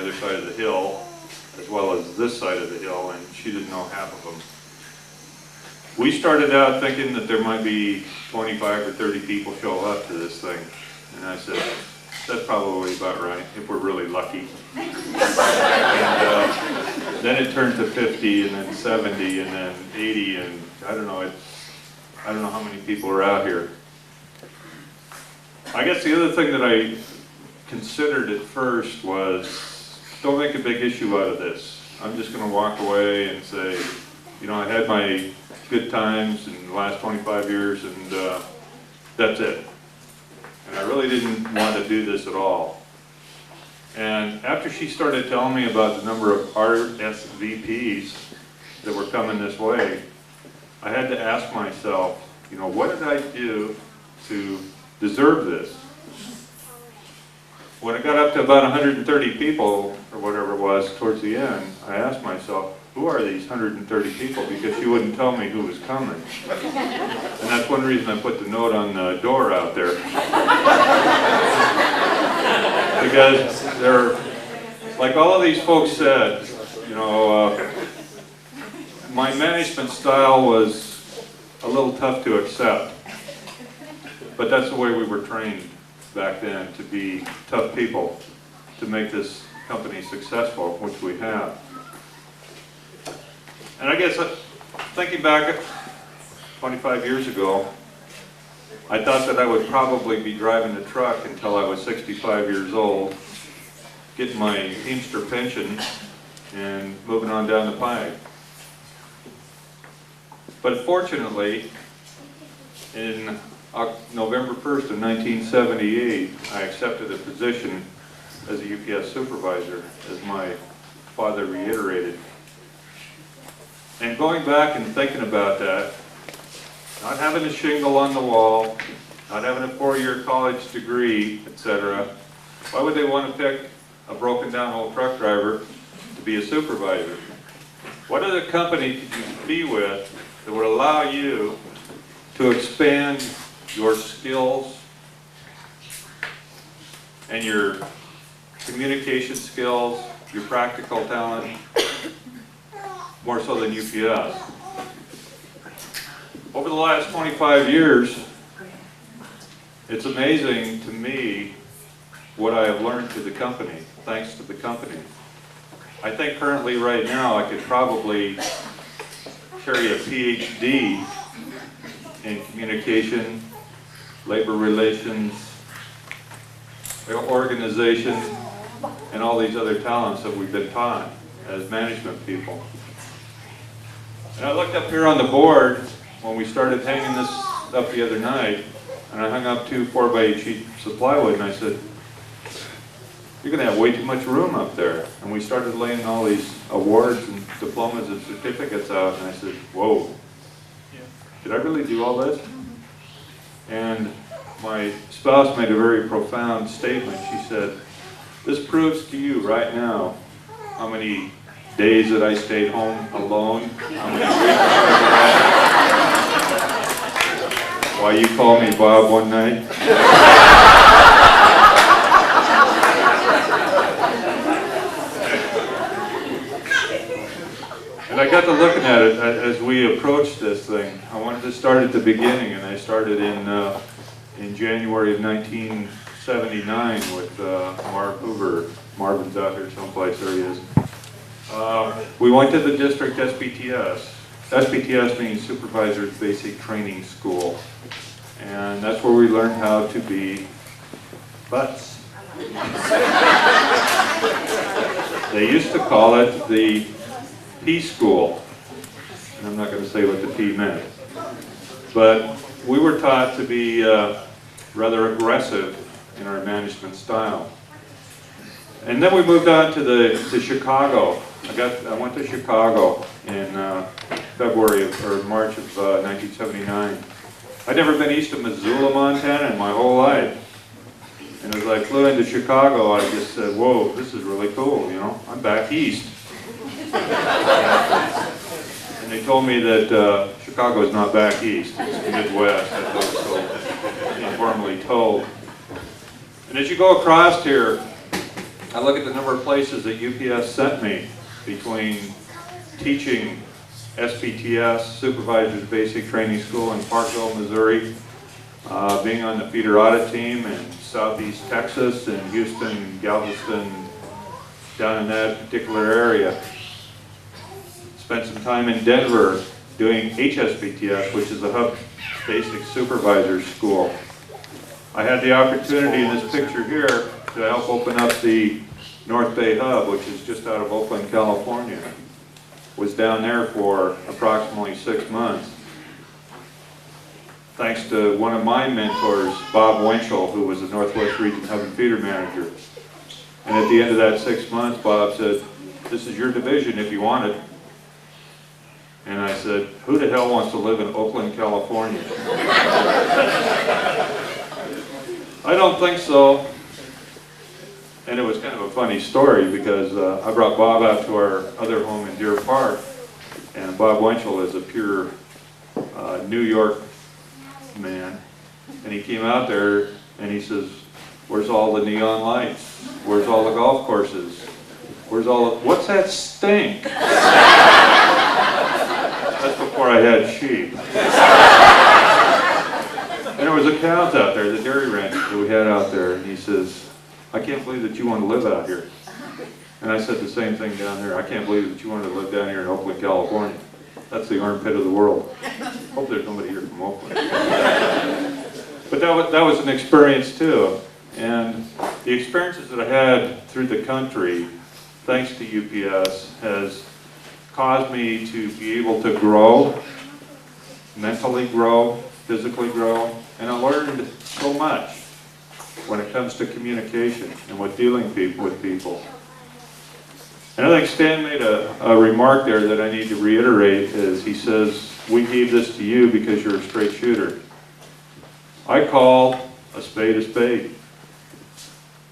other side of the hill, as well as this side of the hill, and she didn't know half of them. We started out thinking that there might be 25 or 30 people show up to this thing, and I said, that's probably about right, if we're really lucky. And then it turned to 50, and then 70, and then 80, and I don't know how many people are out here. I guess the other thing that I considered at first was, don't make a big issue out of this. I'm just going to walk away and say, you know, I had my good times in the last 25 years, and that's it. And I really didn't want to do this at all. And after she started telling me about the number of RSVPs that were coming this way, I had to ask myself, you know, what did I do to deserve this? When it got up to about 130 people, or whatever it was, towards the end, I asked myself, who are these 130 people? Because she wouldn't tell me who was coming. And that's one reason I put the note on the door out there. Because they're, like all of these folks said, you know, my management style was a little tough to accept. But that's the way we were trained back then, to be tough people, to make this company successful, which we have. And I guess, thinking back 25 years ago, I thought that I would probably be driving a truck until I was 65 years old, getting my Teamster pension, and moving on down the pike. But fortunately, in November 1st of 1978, I accepted a position as a UPS supervisor, as my father reiterated. And going back and thinking about that, not having a shingle on the wall, not having a 4-year college degree, etc., why would they want to pick a broken down old truck driver to be a supervisor? What other company could you be with that would allow you to expand your skills and your communication skills, your practical talent, more so than UPS? Over the last 25 years, it's amazing to me what I have learned to the company, thanks to the company. I think currently right now I could probably carry a PhD in communication, labor relations, organization, and all these other talents that we've been taught as management people. And I looked up here on the board when we started hanging this up the other night, and I hung up 2 4x8 sheets of plywood, and I said, you're going to have way too much room up there. And we started laying all these awards and diplomas and certificates out, and I said, whoa, did I really do all this? And my spouse made a very profound statement. She said, this proves to you right now how many days that I stayed home alone, how many weeks why you called me Bob one night. And I got to looking at it as we approached this thing. I wanted to start at the beginning, and I started in January of 1979 with Marv Hoover. Marvin's out here someplace, there he is. We went to the district SBTS. SBTS means Supervisor's Basic Training School. And that's where we learned how to be butts. They used to call it the P School. And I'm not going to say what the P meant. But we were taught to be rather aggressive in our management style. And then we moved on to Chicago. I went to Chicago in February or March of 1979. I'd never been east of Missoula, Montana in my whole life. And as I flew into Chicago, I just said, whoa, this is really cool, you know, I'm back east. And they told me that Chicago is not back east, it's the Midwest, as I was so informally told. And as you go across here, I look at the number of places that UPS sent me between teaching SPTS, Supervisors Basic Training School in Parkville, Missouri, being on the feeder audit team in Southeast Texas and Houston, Galveston, down in that particular area. Spent some time in Denver doing HSPTS, which is the Hub Basic Supervisors School. I had the opportunity in this picture here to help open up the North Bay Hub, which is just out of Oakland, California. Was down there for approximately 6 months. Thanks to one of my mentors, Bob Winchell, who was the Northwest Region Hub and Feeder Manager. And at the end of that 6 months, Bob said, "This is your division if you want it." And I said, "Who the hell wants to live in Oakland, California?" I don't think so. And it was kind of a funny story because I brought Bob out to our other home in Deer Park, and Bob Winchell is a pure New York man. And he came out there and he says, "Where's all the neon lights? Where's all the golf courses? Where's all the, what's that stink?" That's before I had sheep. And there was a cows out there, the dairy ranch that we had out there, and he says, "I can't believe that you want to live out here." And I said the same thing down there. "I can't believe that you want to live down here in Oakland, California. That's the armpit of the world." Hope there's nobody here from Oakland. But that was an experience too. And the experiences that I had through the country, thanks to UPS, has caused me to be able to grow, mentally grow, physically grow, and I learned so much when it comes to communication and with dealing with people. And I think Stan made a remark there that I need to reiterate is he says, "We gave this to you because you're a straight shooter." I call a spade a spade.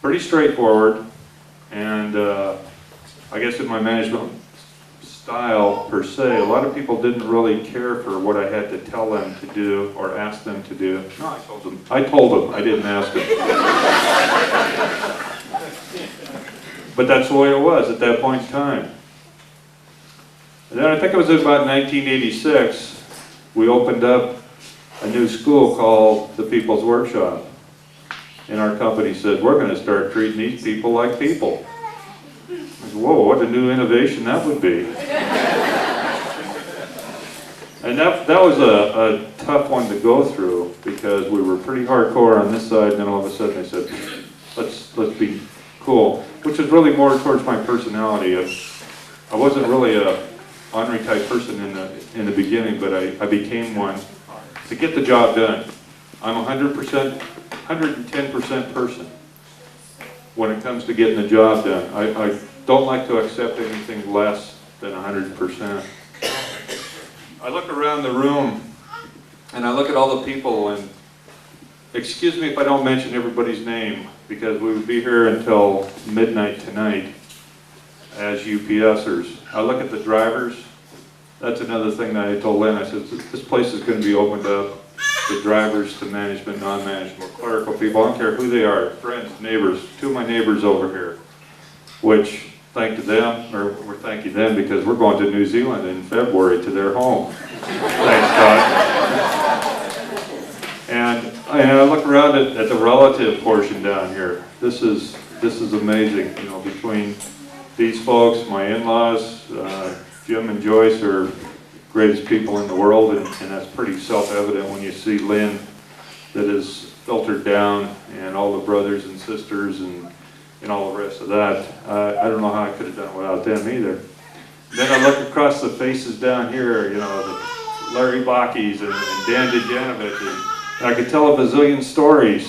Pretty straightforward, and I guess in my management style per se, a lot of people didn't really care for what I had to tell them to do or ask them to do. No, I told them, I didn't ask them. But that's the way it was at that point in time. And then I think it was about 1986, we opened up a new school called the People's Workshop. And our company said, "We're going to start treating these people like people." I said, "Whoa, what a new innovation that would be." And that was a tough one to go through because we were pretty hardcore on this side, and then all of a sudden they said, let's be cool, which is really more towards my personality. I wasn't really a ornery type person in the beginning, but I became one to get the job done. I'm 100%, 110% person when it comes to getting the job done. I don't like to accept anything less than 100%. I look around the room and I look at all the people, and excuse me if I don't mention everybody's name because we would be here until midnight tonight as UPSers. I look at the drivers. That's another thing that I told Lynn. I said, this place is going to be opened up to drivers, to management, non-management, clerical people. I don't care who they are, friends, neighbors. Two of my neighbors over here, which thank to them, or we're thanking them because we're going to New Zealand in February to their home. Thanks, God. And I look around at the relative portion down here. This is amazing. You know, between these folks, my in-laws, Jim and Joyce are greatest people in the world, and that's pretty self-evident when you see Lynn that is filtered down, and all the brothers and sisters and all the rest of that. I don't know how I could have done it without them either. Then I look across the faces down here, you know, the Larry Bakkes and Dan Dejanovic, and I could tell a bazillion stories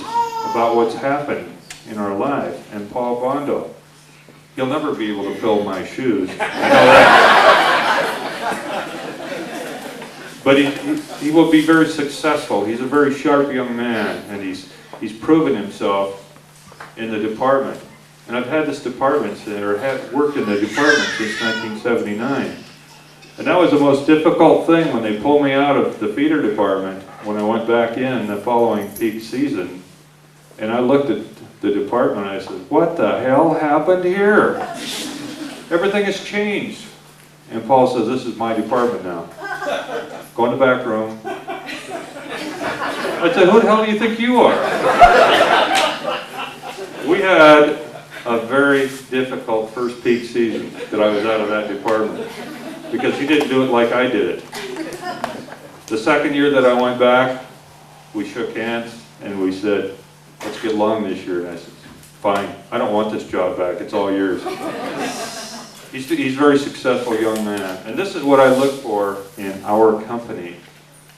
about what's happened in our life. And Paul Bondo, he'll never be able to fill my shoes. I know that. But he will be very successful. He's a very sharp young man, and he's proven himself in the department. And I've had this department, or have worked in the department since 1979. And that was the most difficult thing when they pulled me out of the feeder department when I went back in the following peak season. And I looked at the department. I said, what the hell happened here? Everything has changed. And Paul says, this is my department now. Go in the back room. I said, who the hell do you think you are? We had a very difficult first peak season that I was out of that department because he didn't do it like I did it. The second year that I went back, we shook hands and we said, let's get along this year. And I said, fine, I don't want this job back, it's all yours. He's a very successful young man. And this is what I look for in our company.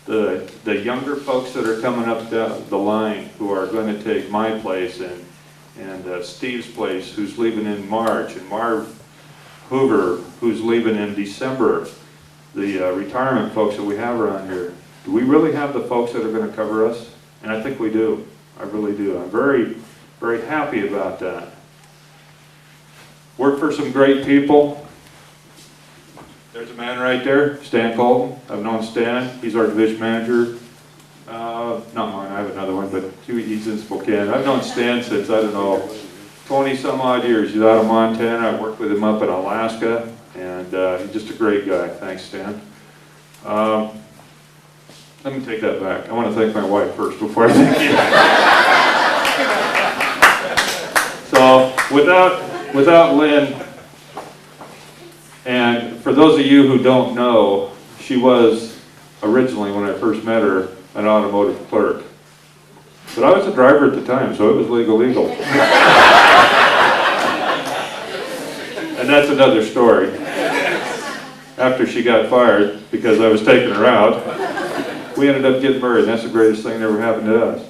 The younger folks that are coming up the line who are going to take my place and Steve's place, who's leaving in March, and Marv Hoover, who's leaving in December, the retirement folks that we have around here. Do we really have the folks that are going to cover us? And I think we do. I really do. I'm very, very happy about that. Work for some great people. There's a man right there, Stan Colton. I've known Stan. He's our division manager. Not mine, I have another one, but he's in Spokane. I've known Stan since, I don't know, 20 some odd years. He's out of Montana. I worked with him up in Alaska, and he's just a great guy. Thanks, Stan. Let me take that back. I want to thank my wife first before I thank you. So, without Lynn, and for those of you who don't know, she was originally, when I first met her, an automotive clerk. But I was a driver at the time, so it was legal. And that's another story. After she got fired, because I was taking her out, we ended up getting married, and that's the greatest thing that ever happened to us.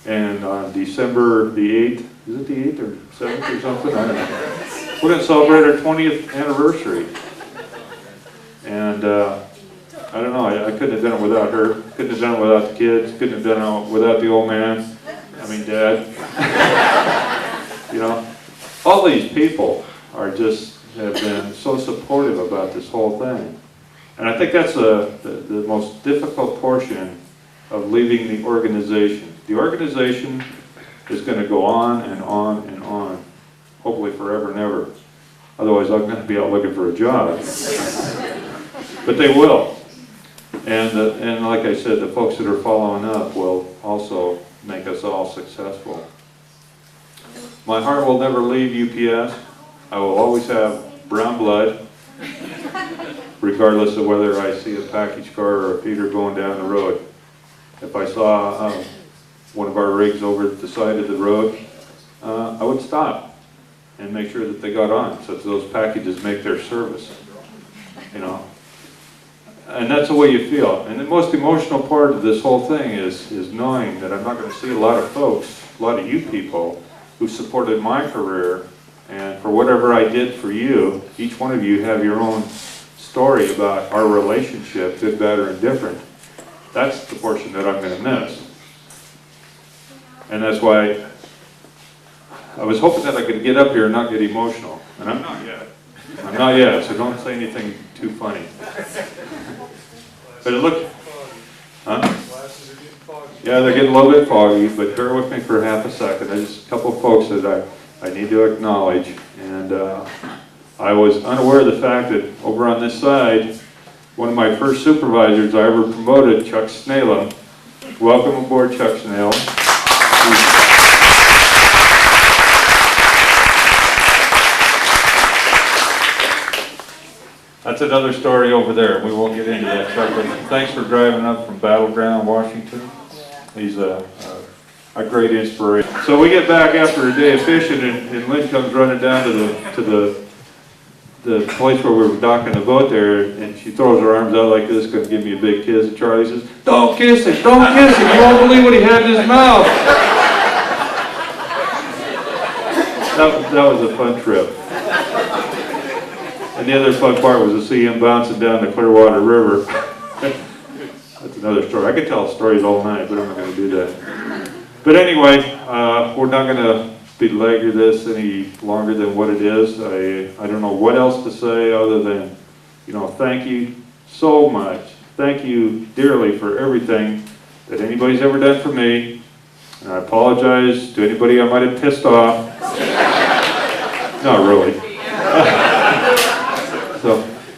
And on December the 8th, is it the 8th or 7th or something? I don't know. We're going to celebrate our 20th anniversary. And I don't know, I couldn't have done it without her. Couldn't have done it without the kids. Couldn't have done it without the old man. I mean, Dad. You know, all these people are just, have been so supportive about this whole thing. And I think that's the most difficult portion of leaving the organization. The organization is going to go on and on and on, hopefully forever and ever. Otherwise, I'm going to be out looking for a job. But they will. And like I said, the folks that are following up will also make us all successful. My heart will never leave UPS. I will always have brown blood, regardless of whether I see a package car or a feeder going down the road. If I saw one of our rigs over at the side of the road, I would stop and make sure that they got on, so that those packages make their service, you know. And that's the way you feel. And the most emotional part of this whole thing is knowing that I'm not going to see a lot of folks, a lot of you people, who supported my career, and for whatever I did for you, each one of you have your own story about our relationship, good, bad, or indifferent. That's the portion that I'm going to miss. And that's why I was hoping that I could get up here and not get emotional. And I'm not yet. I'm not yet, so don't say anything too funny. But it looked, huh? Yeah, they're getting a little bit foggy, but bear with me for half a second. There's just a couple of folks that I need to acknowledge. And I was unaware of the fact that over on this side, one of my first supervisors I ever promoted, Chuck Snalem. Welcome aboard, Chuck Snalem. That's another story over there. We won't get into that, Chuck. But thanks for driving up from Battleground, Washington. He's a great inspiration. So we get back after a day of fishing, and Lynn comes running down to the place where we were docking the boat there, and she throws her arms out like this, going to give me a big kiss. And Charlie says, "Don't kiss him! Don't kiss him! You won't believe what he had in his mouth." That was a fun trip. And the other fun part was to see him bouncing down the Clearwater River. That's another story. I could tell stories all night, but I'm not going to do that. But anyway, we're not going to belabor this any longer than what it is. I don't know what else to say other than, you know, thank you so much. Thank you dearly for everything that anybody's ever done for me. And I apologize to anybody I might have pissed off. Not really.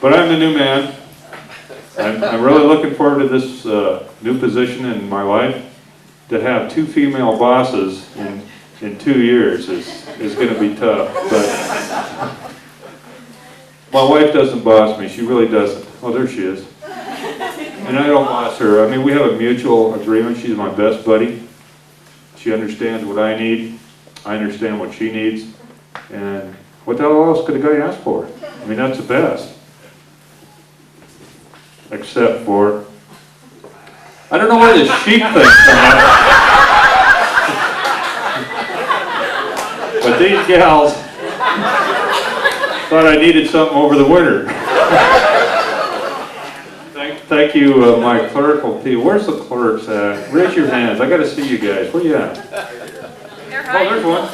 But I'm the new man. I'm really looking forward to this new position in my life. To have 2 female bosses in 2 years is going to be tough. But my wife doesn't boss me. She really doesn't. Oh, there she is. And I don't boss her. I mean, we have a mutual agreement. She's my best buddy. She understands what I need. I understand what she needs. And what the hell else could a guy ask for? I mean, that's the best. Except for, I don't know where this sheep thing come up. But these gals thought I needed something over the winter. Thank you, my clerical team. Where's the clerks at? Raise your hands. I got to see you guys. Where you at? Oh, there's one.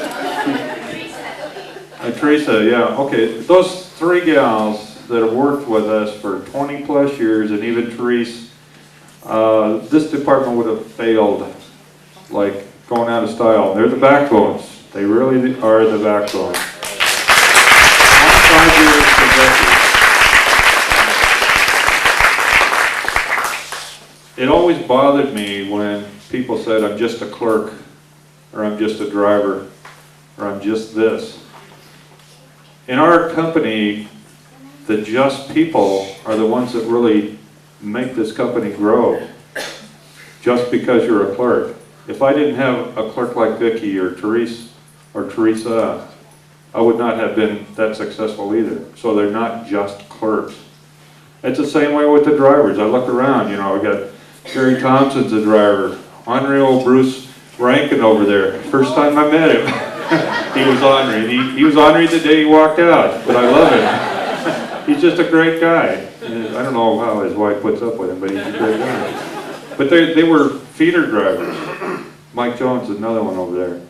Teresa, yeah. Okay, those 3 gals that have worked with us for 20 plus years, and even Therese, this department would have failed, like going out of style. They're the backbones. They really are the backbones. 5 years to It always bothered me when people said, I'm just a clerk, or I'm just a driver, or I'm just this. In our company, the just people are the ones that really make this company grow, just because you're a clerk. If I didn't have a clerk like Vicki or Teresa, I would not have been that successful either. So they're not just clerks. It's the same way with the drivers. I look around, you know, I got Gary Thompson's a driver. Unreal Bruce Rankin over there. First time I met him, he was ornery. He was ornery the day he walked out, but I love him. He's just a great guy. And I don't know how his wife puts up with him, but he's a great guy. But they were feeder drivers. Mike Jones is another one over there.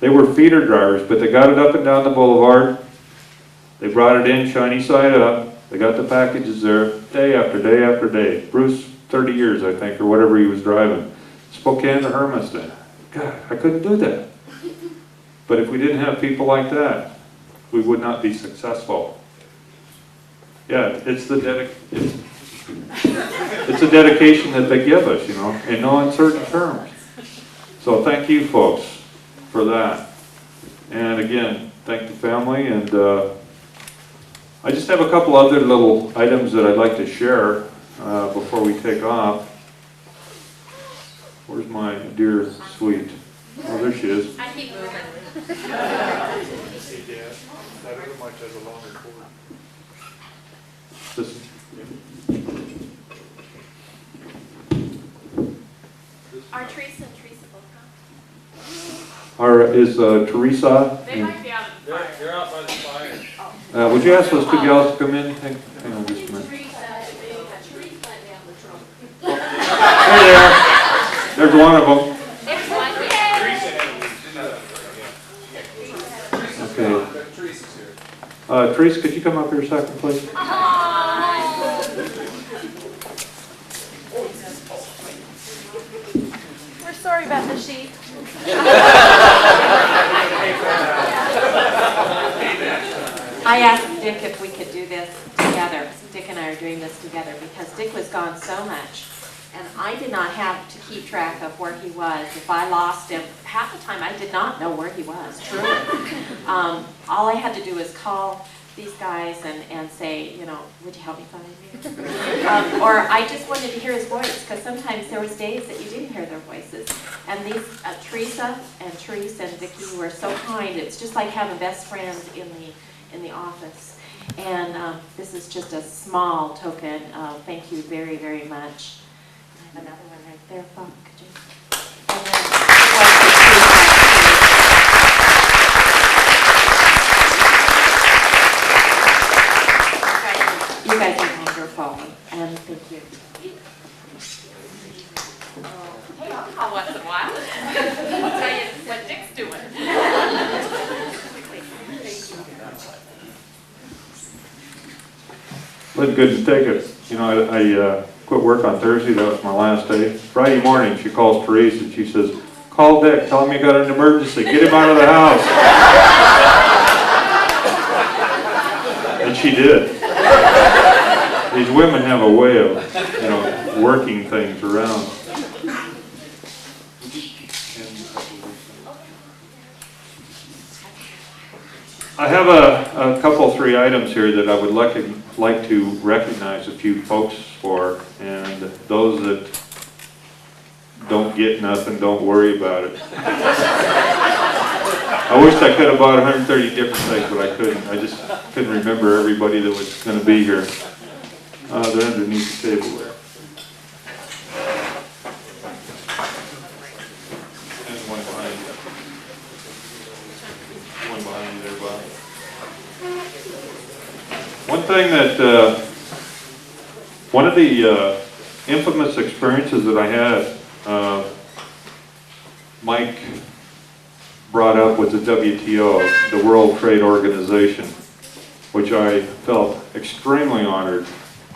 They were feeder drivers, but they got it up and down the boulevard. They brought it in shiny side up. They got the packages there day after day after day. Bruce, 30 years, I think, or whatever he was driving. Spokane to Hermiston. God, I couldn't do that. But if we didn't have people like that, we would not be successful. Yeah, it's the dedication that they give us, you know, in no uncertain terms. So thank you, folks, for that. And again, thank the family. And I just have a couple other little items that I'd like to share before we take off. Where's my dear sweet? Oh, there she is. I keep moving. This, Are Teresa and Teresa both Or is Teresa? gone? They might be out of the fire. They're out by the fire. Would you ask those 2 gals to come in? Hang on just a minute. There they are. There's one of them. There's one. Okay. Teresa, could you come up here a second, please? We're sorry about the sheep. I asked Dick if we could do this together. Dick and I are doing this together because Dick was gone so much. And I did not have to keep track of where he was. If I lost him, half the time I did not know where he was, truly. All I had to do was call these guys and say, you know, would you help me find him? Or I just wanted to hear his voice, because sometimes there was days that you didn't hear their voices. And these, Teresa and Therese and Vicki were so kind. It's just like having best friends in the office. And this is just a small token of thank you very, very much. I have another one right there, Bob, could you? And then, you guys are wonderful, and thank you. Hey, I'll call once in a while. I'll tell you what Dick's doing. Been good to take it. You know, I quit work on Thursday. That was my last day. Friday morning, she calls Therese and she says, call Dick, tell him you got an emergency, get him out of the house. And she did. These women have a way of, working things around. I have a couple, 3 items here that I would like to recognize a few folks for, and those that don't get nothing, don't worry about it. I wish I could have bought 130 different things, but I couldn't. I just couldn't remember everybody that was going to be here. They're underneath the table there. And one behind you. One behind you there, Bob. One thing that, one of the infamous experiences that I had, Mike brought up was the WTO, the World Trade Organization, which I felt extremely honored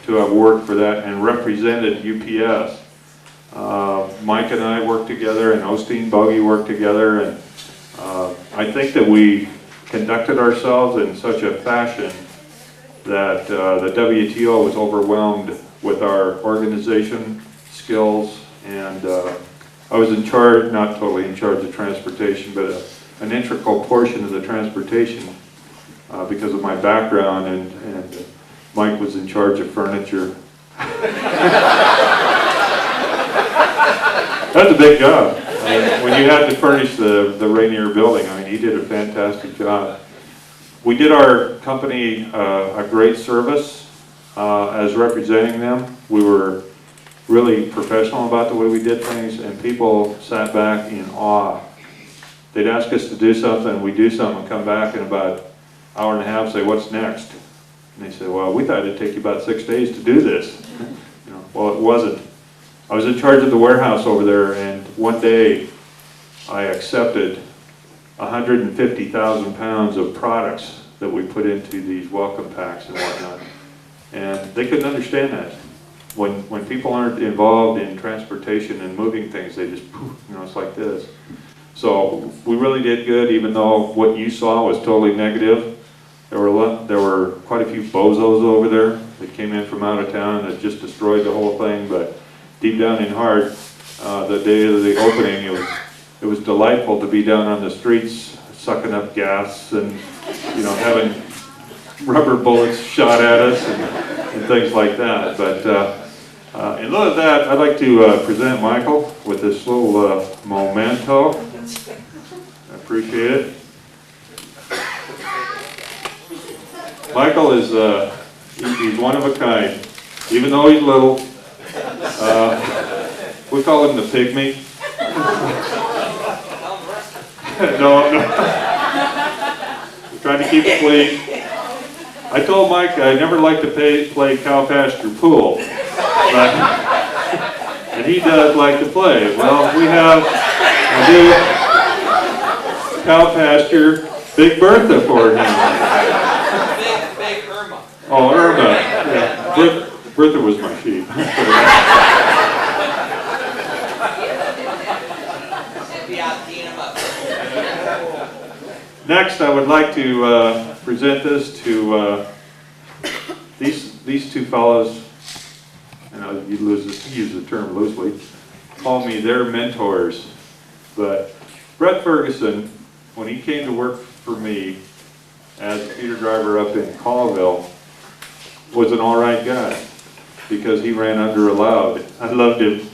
to have worked for that and represented UPS. Mike and I worked together, and Osteen Buggy worked together, and I think that we conducted ourselves in such a fashion that the WTO was overwhelmed with our organization skills, and I was in charge, not totally in charge of transportation, but an integral portion of the transportation because of my background, and Mike was in charge of furniture. That's a big job. When you had to furnish the Rainier building, I mean, he did a fantastic job. We did our company a great service as representing them. We were really professional about the way we did things, and people sat back in awe. They'd ask us to do something, we'd do something, come back in about an hour and a half, say, what's next? And they said, well, we thought it'd take you about 6 days to do this. Well, it wasn't. I was in charge of the warehouse over there, and one day I accepted 150,000 pounds of products that we put into these welcome packs and whatnot. And they couldn't understand that. When people aren't involved in transportation and moving things, they just, poof, it's like this. So we really did good, even though what you saw was totally negative. There were quite a few bozos over there that came in from out of town that just destroyed the whole thing. But deep down in heart, the day of the opening, it was delightful to be down on the streets, sucking up gas and having rubber bullets shot at us and things like that. But in lieu of that, I'd like to present Michael with this little memento. I appreciate it. Michael is he's one of a kind. Even though he's little, we call him the pygmy. No, we're trying to keep it clean. I told Mike I never like to play cow pasture pool, and he does like to play. Well, we have a new cow pasture Big Bertha for him. Big Irma. Oh, Irma. Yeah. Bertha was my sheep. Next, I would like to present this to these two fellows, and I'll use the term loosely, call me their mentors. But Brett Ferguson, when he came to work for me as a feeder driver up in Colville, was an all right guy because he ran under allowed. I loved him.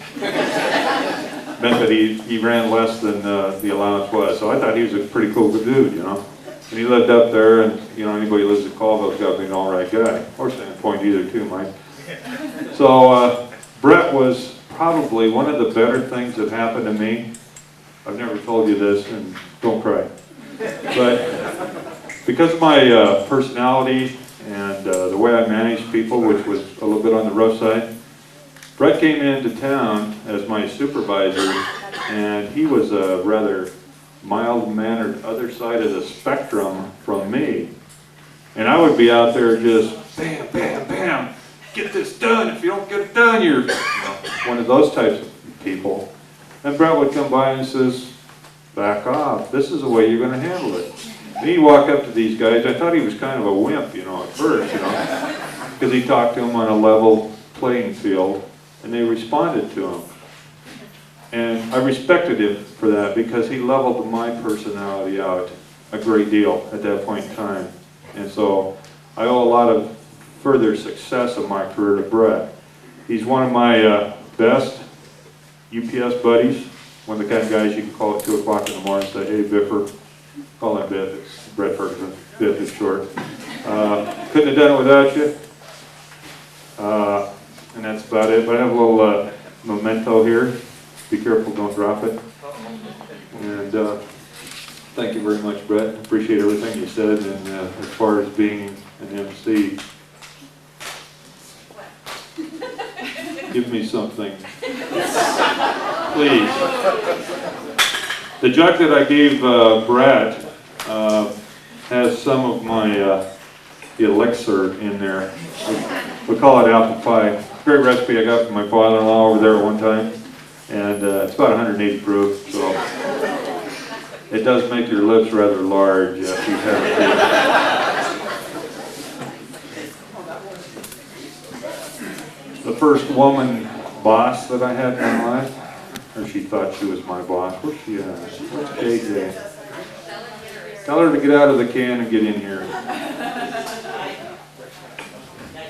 Meant that he ran less than the allowance was. So I thought he was a pretty cool dude, And he lived up there, and anybody who lives in Colville's got to be an all right guy. Or Sandpoint either too, Mike. So Brett was probably one of the better things that happened to me. I've never told you this, and don't cry. But because of my personality and the way I managed people, which was a little bit on the rough side, Brett came into town as my supervisor, and he was a rather mild-mannered other side of the spectrum from me. And I would be out there just bam, bam, bam, get this done. If you don't get it done, you're one of those types of people. And Brett would come by and says, back off. This is the way you're going to handle it. And he walked up to these guys. I thought he was kind of a wimp, you know, at first, you know, because he talked to them on a level playing field, and they responded to him. And I respected him for that because he leveled my personality out a great deal at that point in time. And so I owe a lot of further success of my career to Brett. He's one of my best UPS buddies, one of the kind of guys you can call at 2 o'clock in the morning and say, hey, Biffer, call him Biff, it's Brett Ferguson, Biff is short. Couldn't have done it without you. And that's about it, but I have a little memento here. Be careful, don't drop it. And thank you very much, Brett. Appreciate everything you said, and as far as being an MC, give me something, please. The jug that I gave Brett has some of my the elixir in there. We call it apple pie. Great recipe I got from my father-in-law over there at one time, and it's about 180 proof, so it does make your lips rather large if you have it. The first woman boss that I had in my life, or she thought she was my boss. Where's she at? Where's KJ? Tell her to get out of the can and get in here.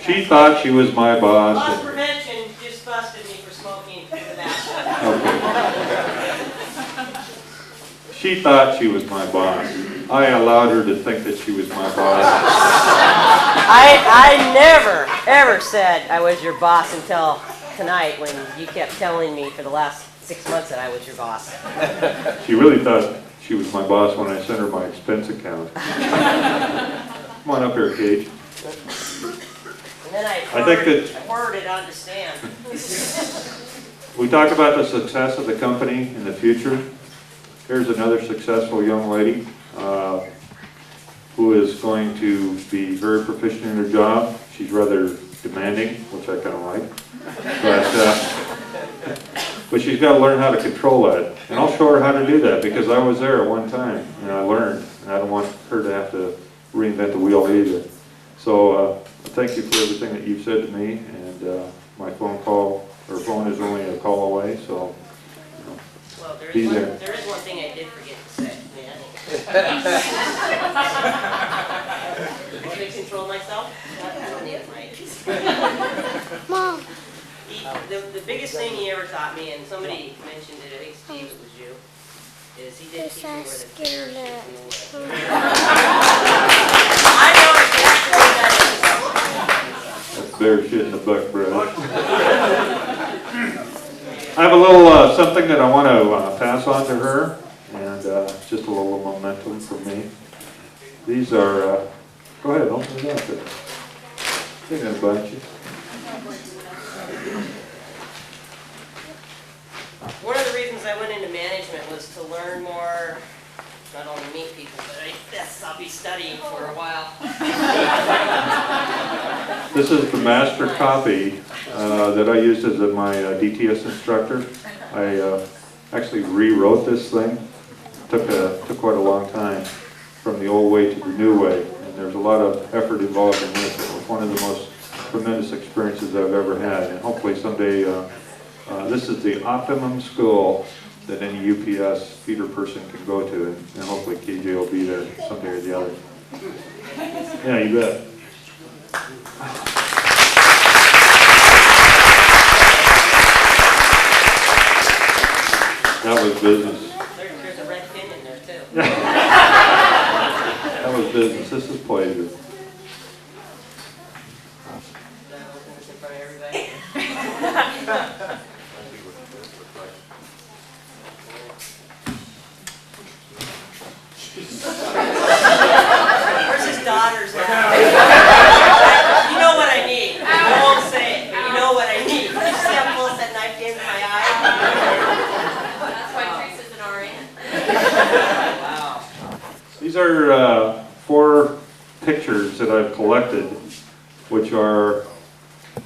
She thought she was my boss. Loss prevention just busted me for smoking through the bathroom. Okay. She thought she was my boss. I allowed her to think that she was my boss. I never, ever said I was your boss until tonight when you kept telling me for the last 6 months that I was your boss. She really thought she was my boss when I sent her my expense account. Come on up here, Kate. And then I forwarded on to Stan. We talk about the success of the company in the future. Here's another successful young lady who is going to be very proficient in her job. She's rather demanding, which I kind of like. But she's got to learn how to control that. And I'll show her how to do that because I was there at one time and I learned. And I don't want her to have to reinvent the wheel either. So thank you for everything that you've said to me. And my phone is only a call away. So Well, there be is, there. there is one thing I did forget to say. Want me to control myself? I don't need it, right? Mom. The biggest thing he ever taught me, and somebody mentioned it, I think Steve, it was you, is he didn't teach me where the bear should be. I know exactly what that is. That's bear shit in the buck, bro. I have a little something that I want to pass on to her, and just a little momentum for me. These are, go ahead, open it up there. Take that bunch. One of the reasons I went into management was to learn more, not only meet people, but I'll be studying for a while. This is the master copy that I used as my DTS instructor. I actually rewrote this thing. Took quite a long time from the old way to the new way, and there's a lot of effort involved in this. It was one of the most tremendous experiences I've ever had, and hopefully someday this is the optimum school that any UPS feeder person can go to, and hopefully KJ will be there someday or the other. Yeah, you bet. That was business. There's a red pin in there too. That was business. This is pleasure. That open this in front of everybody. Where's his daughters now? You know what I need. I won't say it, but you know what I need. You see how close that knife came to my eye? That's why Teresa's an RN. Wow. These are 4 pictures that I've collected, which are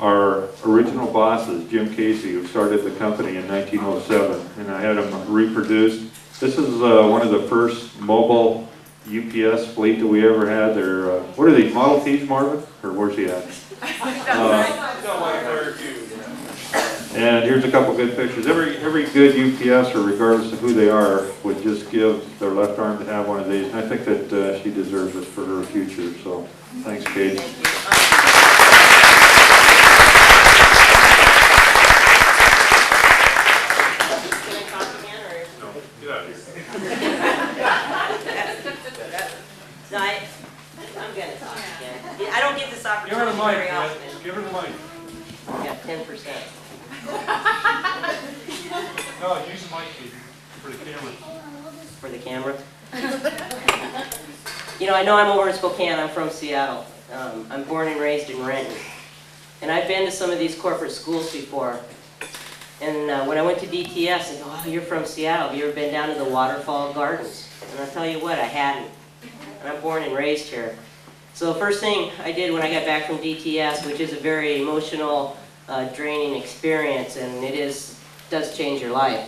our original bosses, Jim Casey, who started the company in 1907, and I had them reproduced. This is one of the first mobile UPS fleet that we ever had. They're, what are these, Model Ts, Marvin? Or where's he at? And here's a couple good pictures. Every good UPSer, regardless of who they are, would just give their left arm to have one of these. And I think that she deserves this for her future. So thanks, Kate. No, I'm gonna talk again. Yeah, I don't get this opportunity very often. Give her the mic. Yeah, 10%. No, use the mic for the camera. For the camera. You know I'm over in Spokane. I'm from Seattle. I'm born and raised in Renton. And I've been to some of these corporate schools before. And when I went to DTS, they go, oh, you're from Seattle. Have you ever been down to the Waterfall Gardens? And I'll tell you what, I hadn't. And I'm born and raised here. So the first thing I did when I got back from DTS, which is a very emotional, draining experience, and does change your life,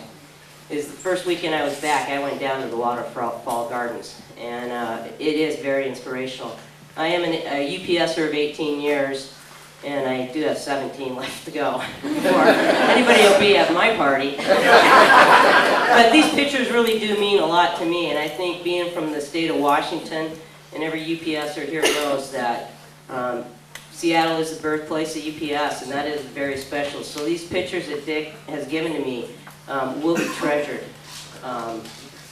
is the first weekend I was back, I went down to the Waterfall Gardens. And it is very inspirational. I am a UPSer of 18 years, and I do have 17 left to go before anybody will be at my party. But these pictures really do mean a lot to me, and I think being from the state of Washington, and every UPSer here knows that Seattle is the birthplace of UPS, and that is very special. So these pictures that Dick has given to me will be treasured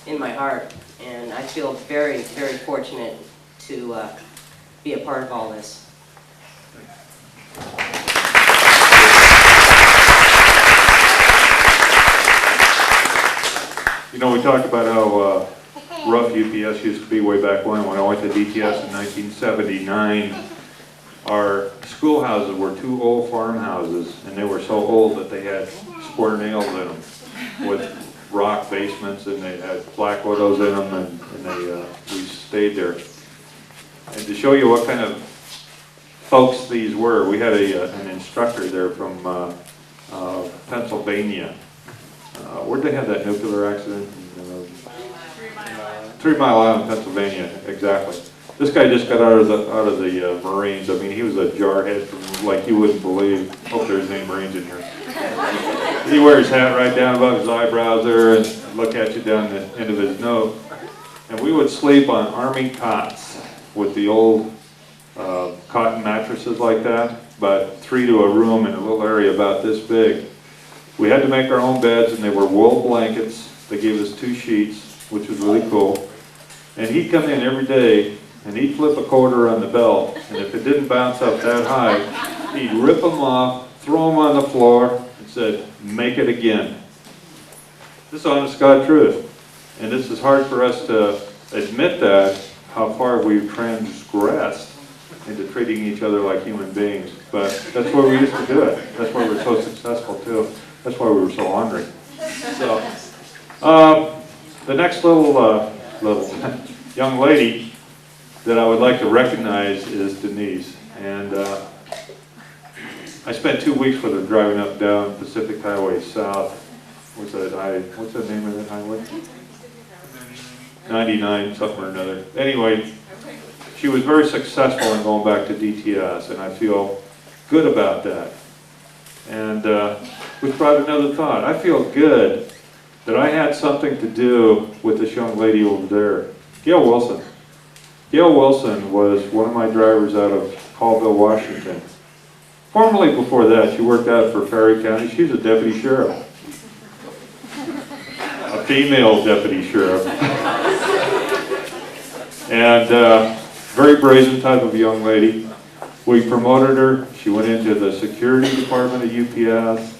in my heart, and I feel very, very fortunate to be a part of all this. You know, we talked about how rough UPS used to be way back when I went to DTS in 1979. Our schoolhouses were two old farmhouses, and they were so old that they had square nails in them with rock basements, and they had black widows in them, and we stayed there. And to show you what kind of folks these were, we had an instructor there from Pennsylvania. Where'd they have that nuclear accident? 3 Mile Island, Pennsylvania, exactly. This guy just got out of the Marines. I mean, he was a jarhead from like you wouldn't believe. Hope there's any Marines in here. He wears his hat right down above his eyebrows there and look at you down the end of his nose. And we would sleep on army cots with the old cotton mattresses like that, but 3 to a room in a little area about this big. We had to make our own beds, and they were wool blankets. They gave us 2 sheets, which was really cool. And he'd come in every day, and he'd flip a quarter on the belt, and if it didn't bounce up that high, he'd rip them off, throw them on the floor, and said, make it again. This is honest God truth. And this is hard for us to admit that, how far we've transgressed into treating each other like human beings. But that's why we used to do it. That's why we're so successful too. That's why we were so hungry. So, the next little young lady that I would like to recognize is Denise. And I spent 2 weeks with her driving up down Pacific Highway South. What's the name of that highway? 99, something or another. Anyway, she was very successful in going back to DTS, and I feel good about that. And which brought another thought. I feel good that I had something to do with this young lady over there, Gail Wilson. Gail Wilson was one of my drivers out of Colville, Washington. Formerly before that, she worked out for Perry County. She's a deputy sheriff. A female deputy sheriff. And very brazen type of young lady. We promoted her. She went into the security department of UPS.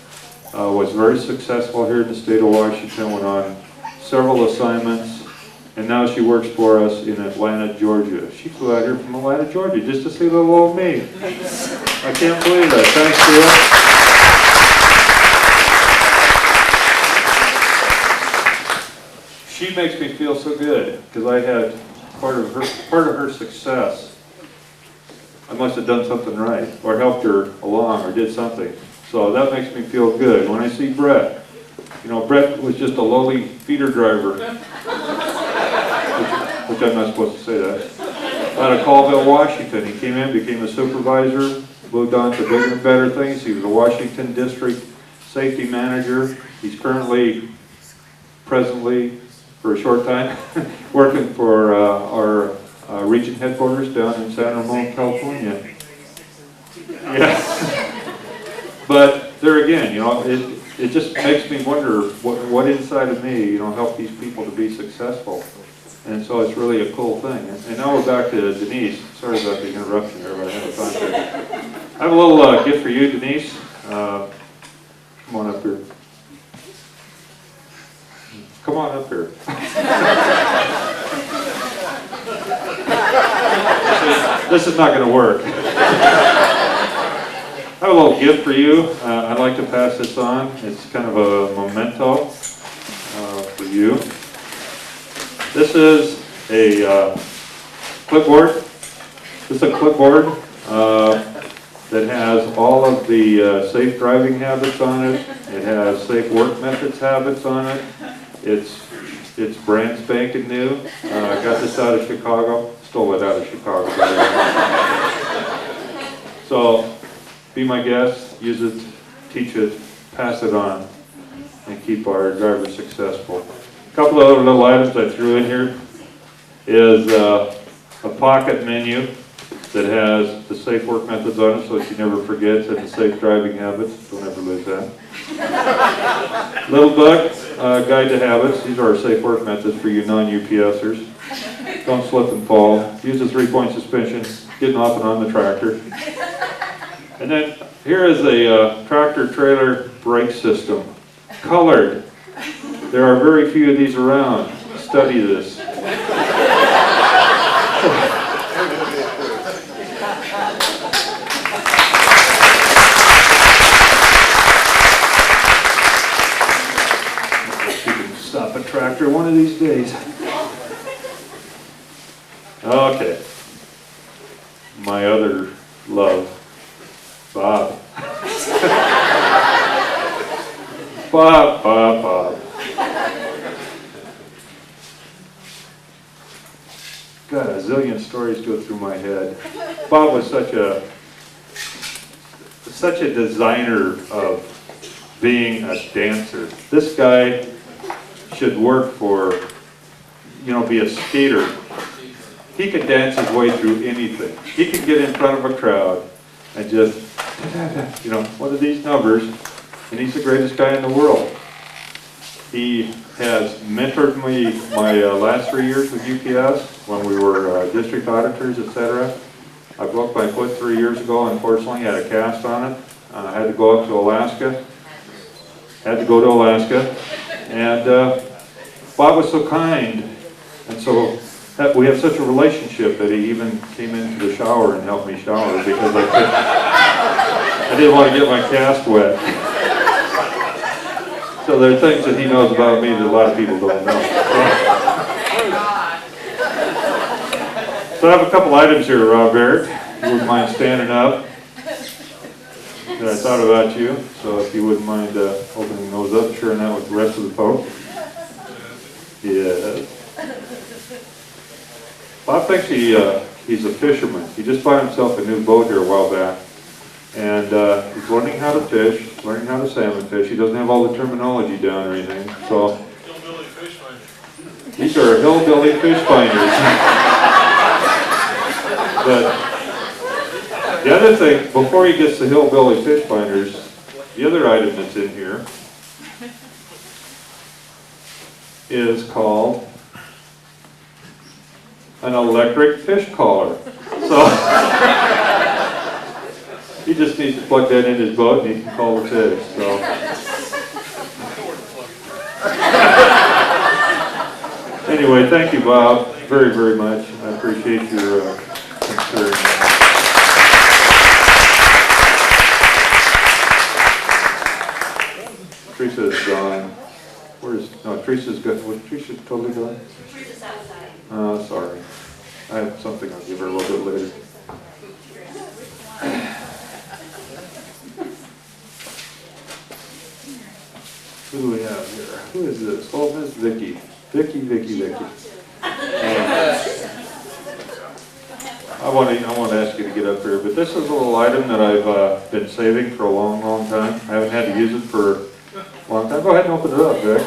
Was very successful here in the state of Washington, went on several assignments, and now she works for us in Atlanta, Georgia. She flew out here from Atlanta, Georgia, just to see little old me. I can't believe that. Thanks, Gail. She makes me feel so good, because I had part of her success. I must have done something right, or helped her along, or did something. So that makes me feel good. When I see Brett, You know, Brett was just a lowly feeder driver, which I'm not supposed to say that. Out of Colville, Washington. He came in, became a supervisor, moved on to bigger and better things. He was a Washington District Safety Manager. He's presently, for a short time, working for our region headquarters down in San Ramon, California. Yeah. But there again, you know, it just makes me wonder what inside of me, you know, helped these people to be successful. And so it's really a cool thing. And now we're back to Denise. Sorry about the interruption there, but I have a contract. I have a little gift for you, Denise. Come on up here. Come on up here. This is not going to work. I have a little gift for you. I'd like to pass this on. It's kind of a memento for you. This is a clipboard. This is a clipboard that has all of the safe driving habits on it. It has safe work methods habits on it. It's brand spanking new. I got this out of Chicago. Stole it out of Chicago. So be my guest, use it, teach it, pass it on, and keep our drivers successful. A couple of other little items I threw in here is a pocket menu that has the safe work methods on it so that you never forget, and the safe driving habits. Don't ever lose that. Little book, Guide to Habits. These are our safe work methods for you non-UPSers. Don't slip and fall. Use a 3-point suspension, getting off and on the tractor. And then here is a tractor trailer brake system, colored. There are very few of these around. Study this. You can stop a tractor one of these days. Okay. My other love, Bob. Bob. God, a zillion stories go through my head. Bob was such a designer of being a dancer. This guy should work for, you know, be a skater. He could dance his way through anything. He could get in front of a crowd and just, you know, one of these numbers, and he's the greatest guy in the world. He has mentored me my last 3 years with UPS when we were district auditors, etc. I broke my foot 3 years ago, unfortunately, had a cast on it. I had to go up to Alaska. And Bob was so kind, and so we have such a relationship that he even came into the shower and helped me shower because I didn't want to get my cast wet. So there are things that he knows about me that a lot of people don't know. So I have a couple items here, Robert. You wouldn't mind standing up. That I thought about you. So if you wouldn't mind opening those up, sharing that with the rest of the folks. Yes. Bob thinks he's a fisherman. He just bought himself a new boat here a while back. And he's learning how to fish, learning how to salmon fish. He doesn't have all the terminology down or anything. So Hillbilly fish finders. These are hillbilly fish finders. But the other thing, before he gets to hillbilly fish finders, the other item that's in here is called an electric fish caller. So he just needs to plug that in his boat and he can call the fish. So anyway, thank you, Bob, very, very much. I appreciate your concern. Teresa is gone. Teresa's good. Was Teresa totally gone? Teresa's outside. Oh, sorry. I have something I'll give her a little bit later. Who do we have here? Who is this? Oh, Miss Vicky. Vicky. I want to ask you to get up here, but this is a little item that I've been saving for a long time. I haven't had to use it for a long time. Go ahead and open it up, Vic.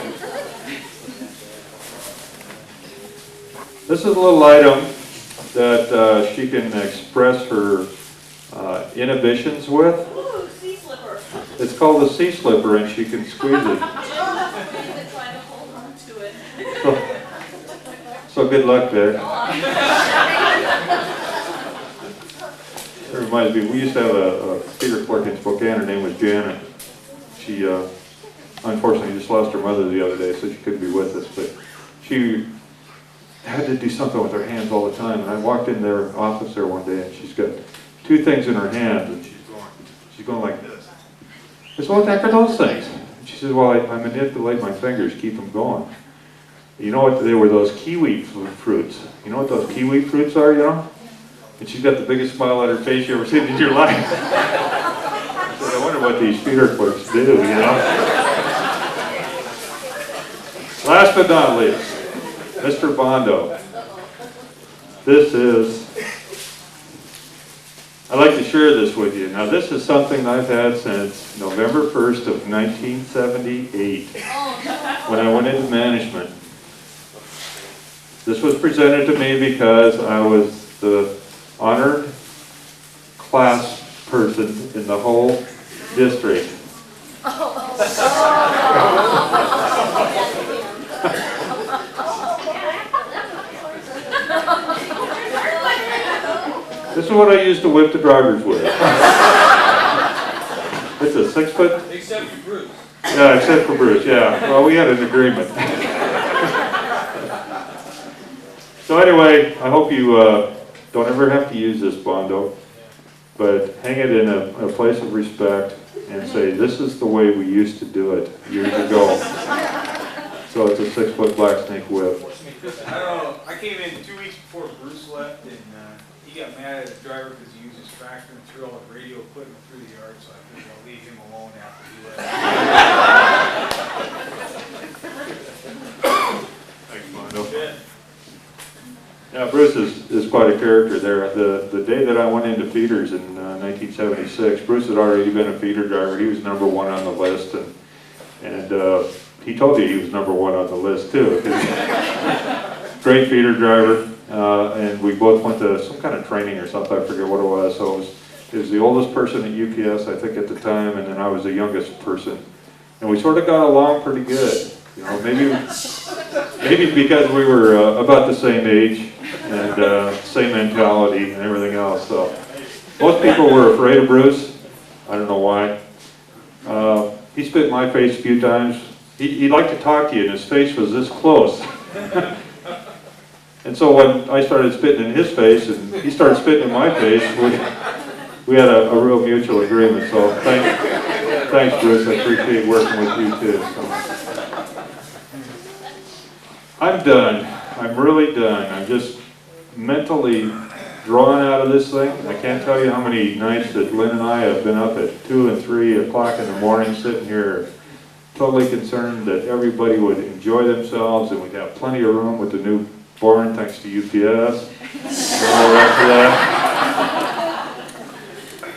This is a little item that she can express her inhibitions with. Ooh, sea slipper. It's called the sea slipper, and she can squeeze it. Trying to hold on to it. So good luck, Vic. It reminds me, we used to have a theater clerk in Spokane. Her name was Janet. She unfortunately just lost her mother the other day, so she couldn't be with us. But she had to do something with her hands all the time. And I walked in their office there one day, and she's got two things in her hands, and she's going like this. I said, what the heck are those things? And she said, well, I manipulate my fingers, keep them going. You know what? They were those kiwi fruits. You know what those kiwi fruits are, you know? And she's got the biggest smile on her face you ever seen in your life. I said, I wonder what these theater clerks do, you know? Last but not least, Mr. Bondo. This is, I'd like to share this with you. Now, this is something I've had since November 1st of 1978, when I went into management. This was presented to me because I was the honored class person in the whole district. This is what I used to whip the drivers with. It's a 6 foot. Except for Bruce. Yeah, except for Bruce, yeah. Well, we had an agreement. So anyway, I hope you don't ever have to use this, Bondo, but hang it in a place of respect and say, this is the way we used to do it years ago. So it's a 6 foot black snake whip. I don't know, I came in 2 weeks before Bruce left, and he got mad at the driver because he used his tractor and threw all the radio equipment through the yard, so I figured I'll leave him alone after he left. Thanks, Bondo. Yeah. Yeah, Bruce is quite a character there. The day that I went into feeders in 1976, Bruce had already been a feeder driver. He was #1 on the list, and he told you he was #1 on the list too. Great feeder driver, and we both went to some kind of training or something. I forget what it was. So it was the oldest person at UPS, I think, at the time, and then I was the youngest person, and we sort of got along pretty good. You know, maybe because we were about the same age and same mentality and everything else. So most people were afraid of Bruce. I don't know why. He spit in my face a few times. He'd like to talk to you, and his face was this close. And so when I started spitting in his face and he started spitting in my face, we had a real mutual agreement. So thanks, Bruce. I appreciate working with you too. So. I'm done. I'm really done. I'm just mentally drawn out of this thing. I can't tell you how many nights that Lynn and I have been up at 2 and 3 o'clock in the morning sitting here totally concerned that everybody would enjoy themselves and we'd have plenty of room with the new barn thanks to UPS and all the rest of that.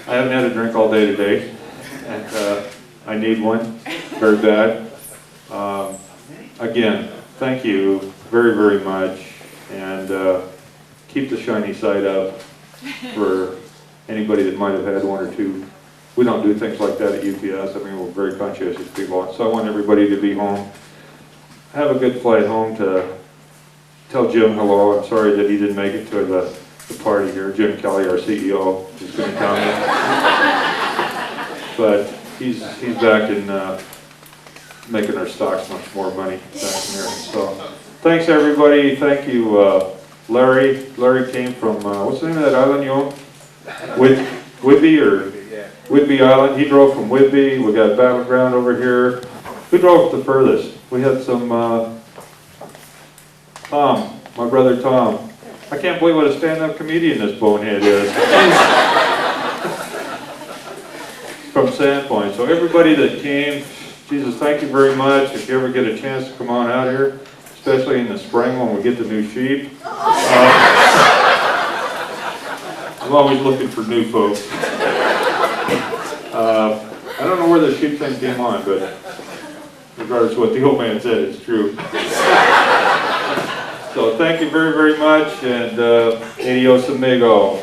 I haven't had a drink all day today, and I need one very bad. Again, thank you very, very much, and keep the shiny side up for anybody that might have had 1 or 2. We don't do things like that at UPS. I mean, we're very conscientious people, so I want everybody to be home. Have a good flight home. To tell Jim hello. I'm sorry that he didn't make it to the party here. Jim Kelly, our CEO, is going to come in. But he's back in making our stocks much more money back in there. So thanks everybody. Thank you, Larry. Larry came from what's the name of that island you own? Whidbey or Whidbey Island. He drove from Whidbey. We got Battleground over here. Who drove the furthest? We had some Tom, my brother Tom. I can't believe what a stand-up comedian this bonehead is. From Sandpoint. So everybody that came, Jesus, thank you very much. If you ever get a chance to come on out here, especially in the spring when we get the new sheep. I'm always looking for new folks. I don't know where the sheep thing came on, but regardless of what the old man said, it's true. So thank you very, very much, and adios amigo.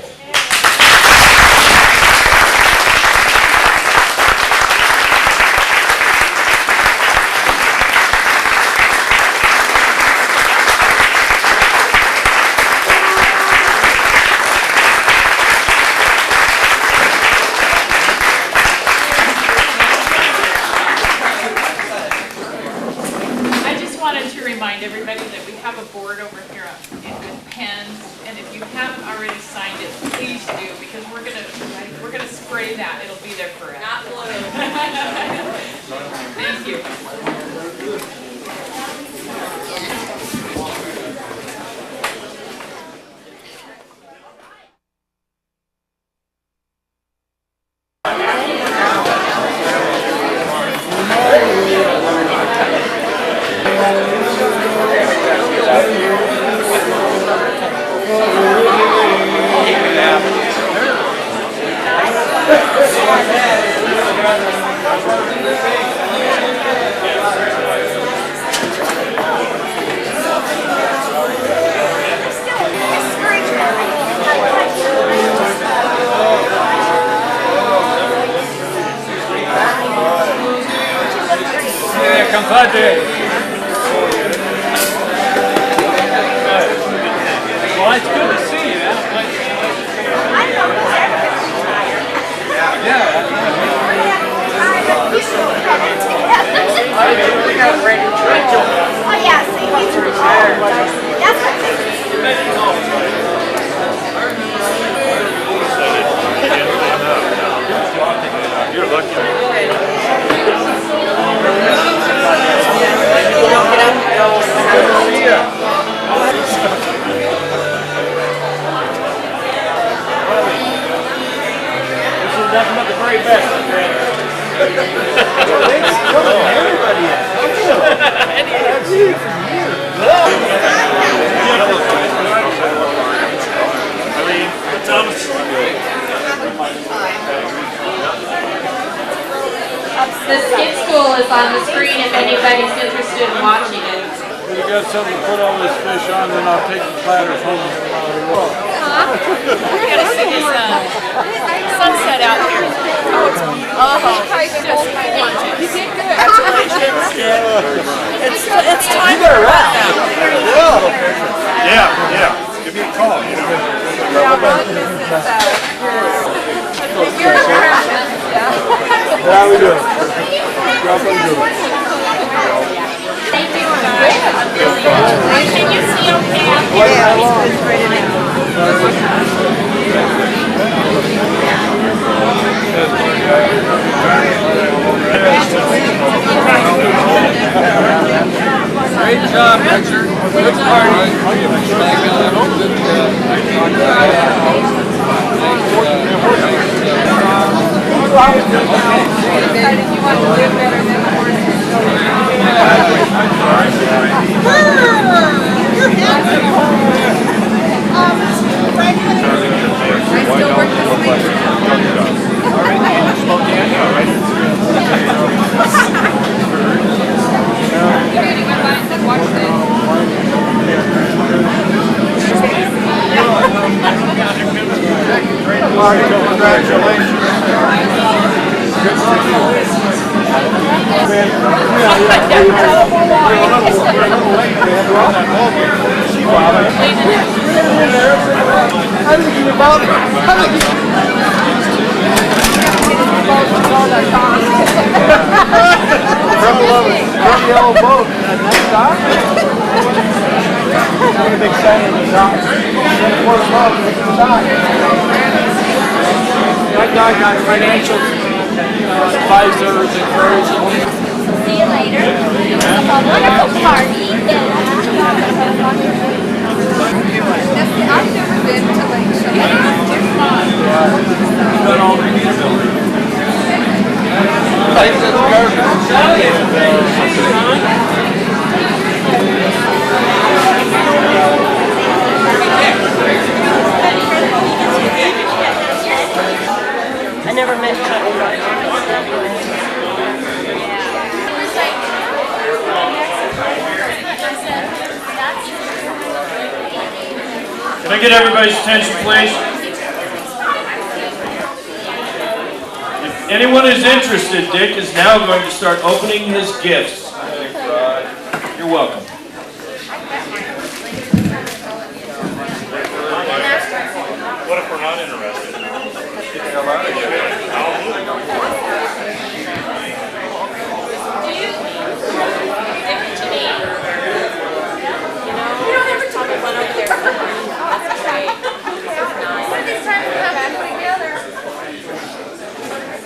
Remind everybody that we have a board over here with pens, and if you haven't already signed it, please do, because we're gonna spray that. It'll be there forever. Not blue. Thank you. Compadre. Well, it's good to see you. Yeah. We got Randy Churchill. Oh yeah, see, he's retired. That's what You're lucky. Nothing but the very best. Everybody is. Thomas. The skit school is on the screen if anybody's interested in watching it. You got something to put all this fish on, then I'll take the platters home. We gotta see this sunset out here. Oh, it's just gorgeous. You did good. Congratulations. It's time for a wrap now. Yeah. Give me a call, you know. How we doing? Thank you. Can you see okay out Great job, Richard. Good party. That guy got financial advisors and encouragement. See you later. It was a wonderful party. I've never been to Lake Chelan. It's fun. Got all the I never met Chuck Rogers. Can I get everybody's attention, please? If anyone is interested, Dick is now going to start opening his gifts. You're welcome. What if we're not interested? Get the hell out of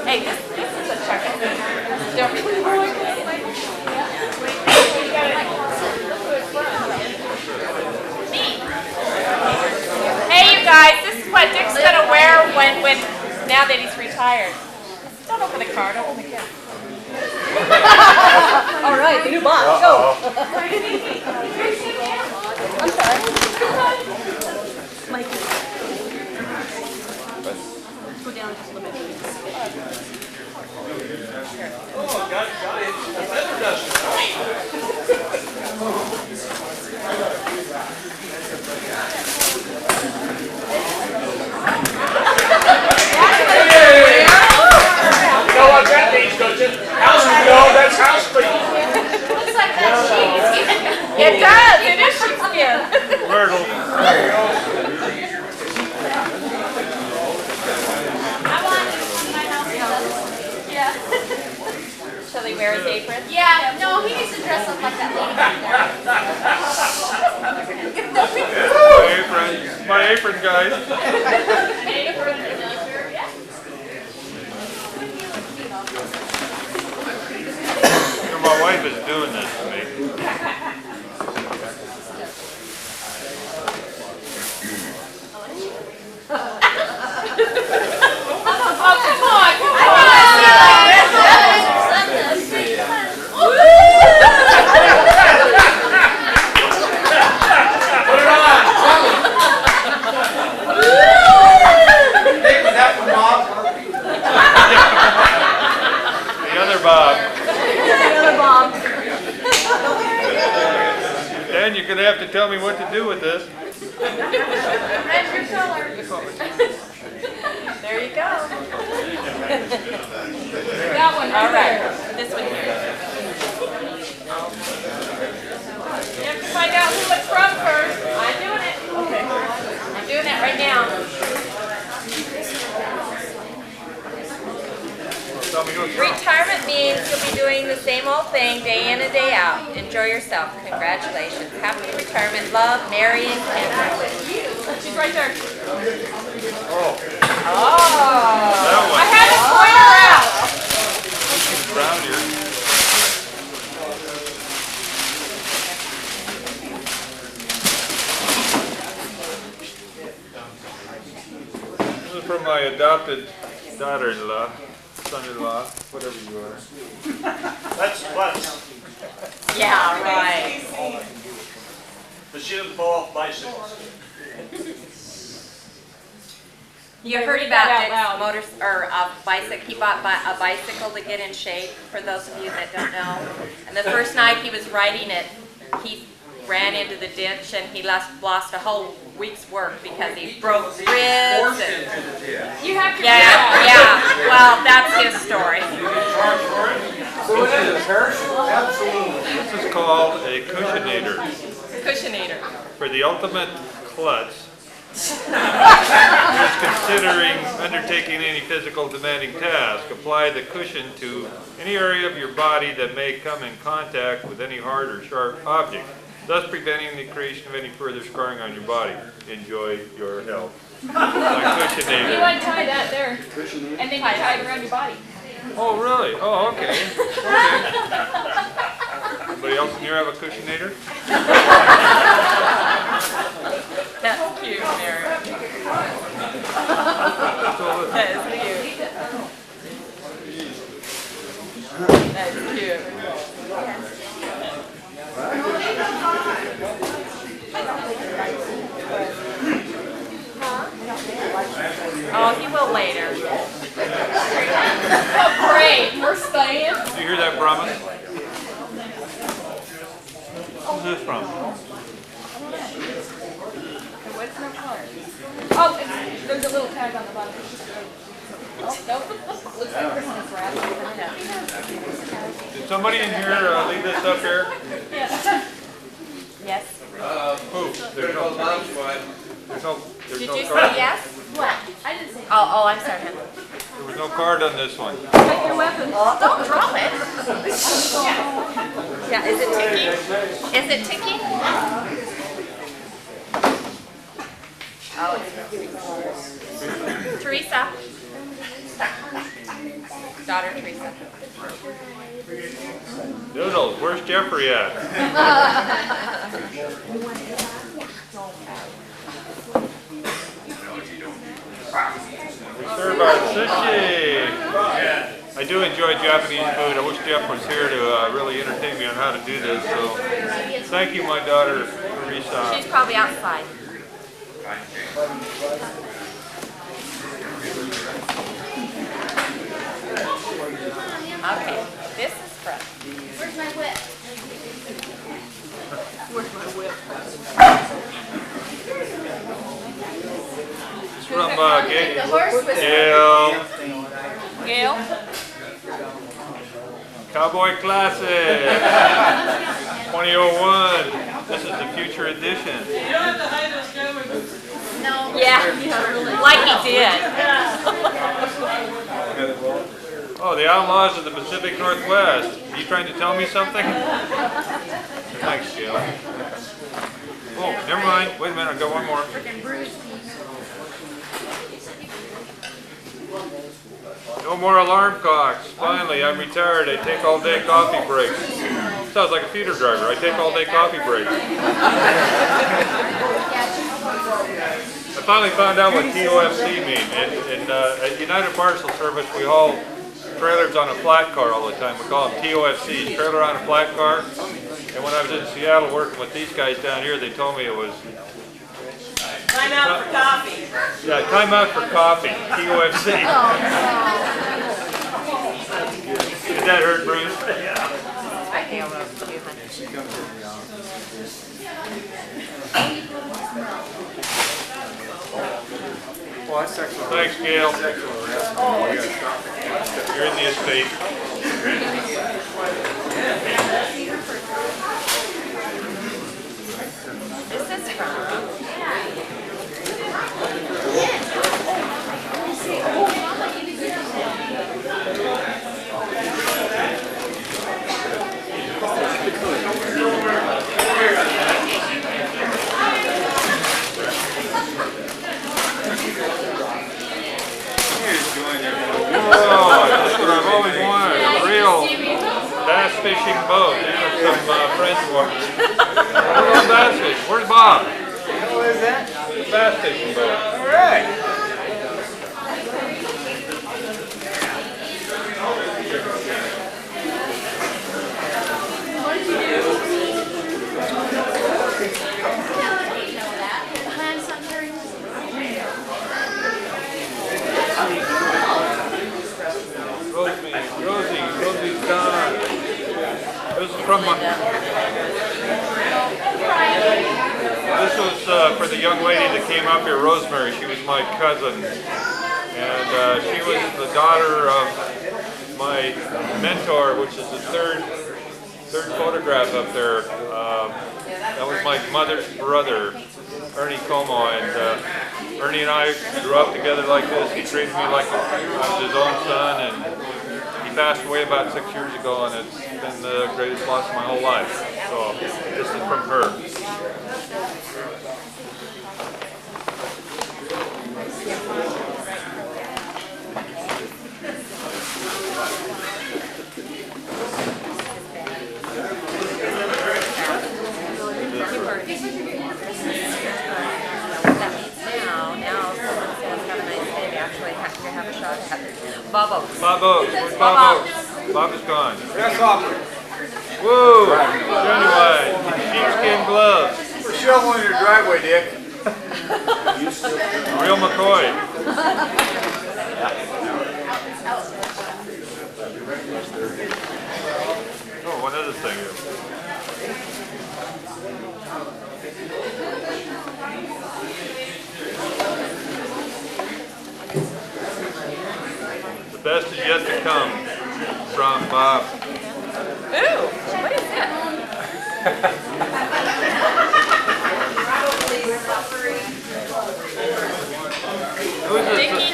Hey, this is a check. Don't Hey, you guys, this is what Dick's gonna wear when now that he's retired. Don't open the card, open the gift. All right, the new box, go. I'm sorry. Go down just a little bit. Oh, got it. The feather duster. You know what that means, don't you? House we go, that's house clean. Looks like that sheepskin. It does, it is sheepskin. Myrtle. Shall he wear his apron? Yeah, no, he needs to dress up like that lady back there. My apron, guys. My wife is doing this to me. Dan, you're going to have to tell me what to do with this. Red your color. There you go. That one. All right. This one here. You have to find out who it's from first. I'm doing it. Okay. I'm doing it right now. Retirement means you'll be doing the same old thing day in and day out. Enjoy yourself. Congratulations. Happy retirement. Love, Mary and Kendra. She's right there. Oh. Oh. That one. I had to point her out. Around here. This is from my adopted daughter-in-law. Son-in-law, whatever you are. That's plus. Yeah, right. But she doesn't fall off bicycles. You heard about Dick's bicycle. He bought a bicycle to get in shape, for those of you that don't know. And the first night he was riding it, he ran into the ditch and he lost a whole week's work because he broke ribs. You have to Yeah. Well, that's his story. This is called a cushionator. Cushionator. For the ultimate klutz who is considering undertaking any physical demanding task, apply the cushion to any area of your body that may come in contact with any hard or sharp object, thus preventing the creation of any further scarring on your body. Enjoy your health. My cushionator. You want to tie that there. And then you tie it around your body. Oh, really? Oh, okay. Anybody else in here have a cushionator? That's cute, Mary. That is cute. That's cute. Oh, he will later. Oh, great. We're staying. Did you hear that promise? Who's this from? What's no color? Oh, there's a little tag on the bottom. Oh, nope. Looks like Christmas wrap. Did somebody in here leave this up here? Yes. Who? There's no bomb squad. There's no Did you card. say yes? What? I didn't say. Oh, I'm sorry. There was no card on this one. Take your weapon. Don't drop it. Yeah, is it ticking? Is it ticking? Oh, it's Teresa. Daughter Teresa. Doodles, where's Jeffrey at? We serve our sushi. I do enjoy Japanese food. I wish Jeff was here to really entertain me on how to do this. So thank you, my daughter Teresa. She's probably outside. Okay, this is from. Where's my whip? Where's my whip? It's from The horse was. Gail. Gail? Cowboy Classic 2001. This is the future edition. No. Yeah, like he did. Oh, the Outlaws of the Pacific Northwest. Are you trying to tell me something? Thanks, Gail. Oh, never mind. Wait a minute, I've got one more. No more alarm clocks. Finally, I'm retired. I take all-day coffee breaks. Sounds like a feeder driver. I take all-day coffee breaks. I finally found out what TOFC means. At United Parcel Service, we haul trailers on a flat car all the time. We call them TOFCs, trailer on a flat car. And when I was in Seattle working with these guys down here, they told me it was... Time out for coffee. Yeah, time out for coffee, TOFC. Did that hurt, Bruce? I think almost 200. Thanks, Gail. You're in the estate. This is from. Oh, that's what I've always wanted. A real bass fishing boat. These are some friends of ours. We're on bass fishing. Where's Bob? What is that? The bass fishing boat. All right. Rosie's gone. This is from my... This was for the young lady that came up here, Rosemary. She was my cousin. And she was the daughter of my mentor, which is the third photograph up there. That was my mother's brother, Ernie Como. And Ernie and I grew up together like this. He treated me like I was his own son. And he passed away about 6 years ago, and it's been the greatest loss of my whole life. So this is from her. Now someone says have a nice day. They actually have to have a shot at it. Bob Oaks. Bob Oaks. Where's Bob Oaks? Bob is gone. Grasshopper. Whoa! Genuine. Sheepskin gloves. We're shoveling your driveway, Dick. Real McCoy. Oh, one other thing. The best is yet to come from Bob. Ooh, what is that? Dicky,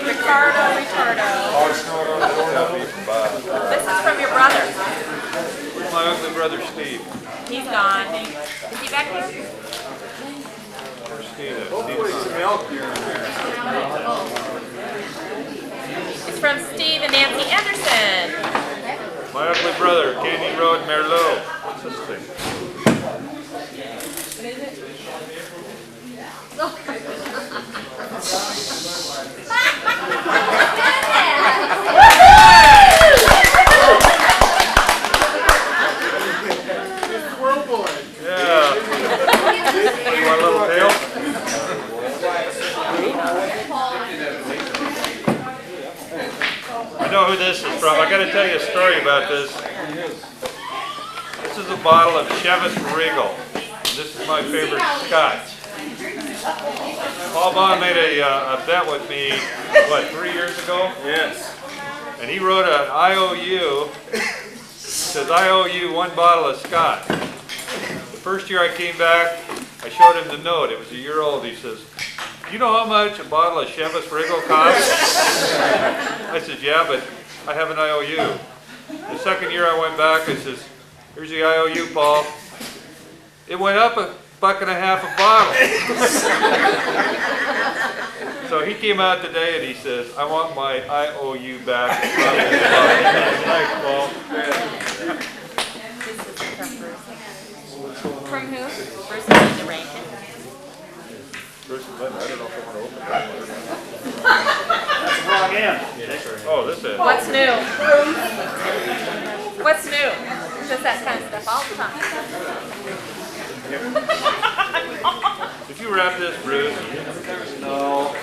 Ricardo. This is from your brother. My ugly brother Steve. He's gone. Is he back here? Where's Steve? Hopefully some milk here. It's from Steve and Nancy Anderson. My ugly brother, Candy Road Merlot. What's this thing? Yeah. You want a little tail? I know who this is from. I got to tell you a story about this. This is a bottle of Chivas Regal. This is my favorite scotch. Paul Bond made a bet with me, what, 3 years ago? Yes. And he wrote an IOU. Says, I owe you one bottle of scotch. The first year I came back, I showed him the note. It was a year old. He says, you know how much a bottle of Chivas Regal costs? I said, yeah, but I have an IOU. The second year I went back, I says, here's the IOU, Paul. It went up $1.50 a bottle. So he came out today and he says, I want my IOU back. Thanks, Paul. From who? Bruce and the Rankin. Bruce and Linda, I don't know if I want to open it. Oh, this is. What's new? What's new? Just that kind of stuff all the time. Did you wrap this, Bruce? No.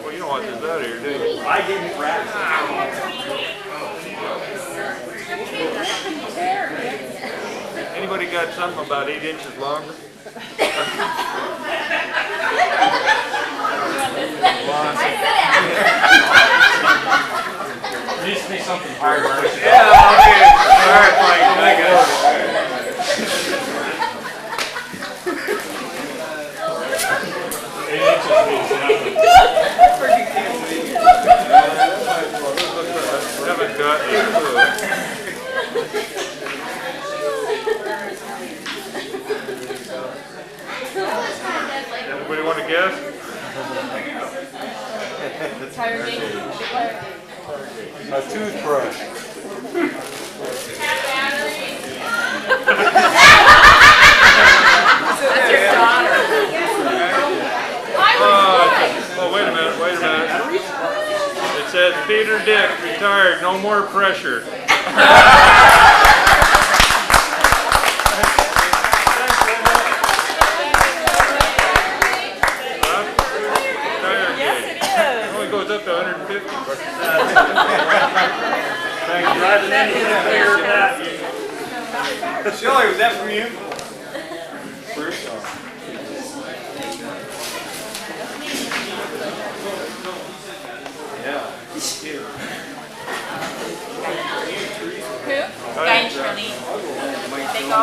Well, you don't want this out of here, do you? I didn't wrap Anybody got something about 8 inches longer? Needs to be something hard. Yeah, okay. All right, fine. I got it. Haven't got a clue. Anybody want to guess? A toothbrush. That's your daughter. Oh, wait a minute. It says Peter Dick, retired, no more pressure. Yes, it is. It only goes up to 150. Thank you. Driving in, you can figure that. Shelley, was that from you? Bruce? Yeah. Who? Guy and Shirley. They go.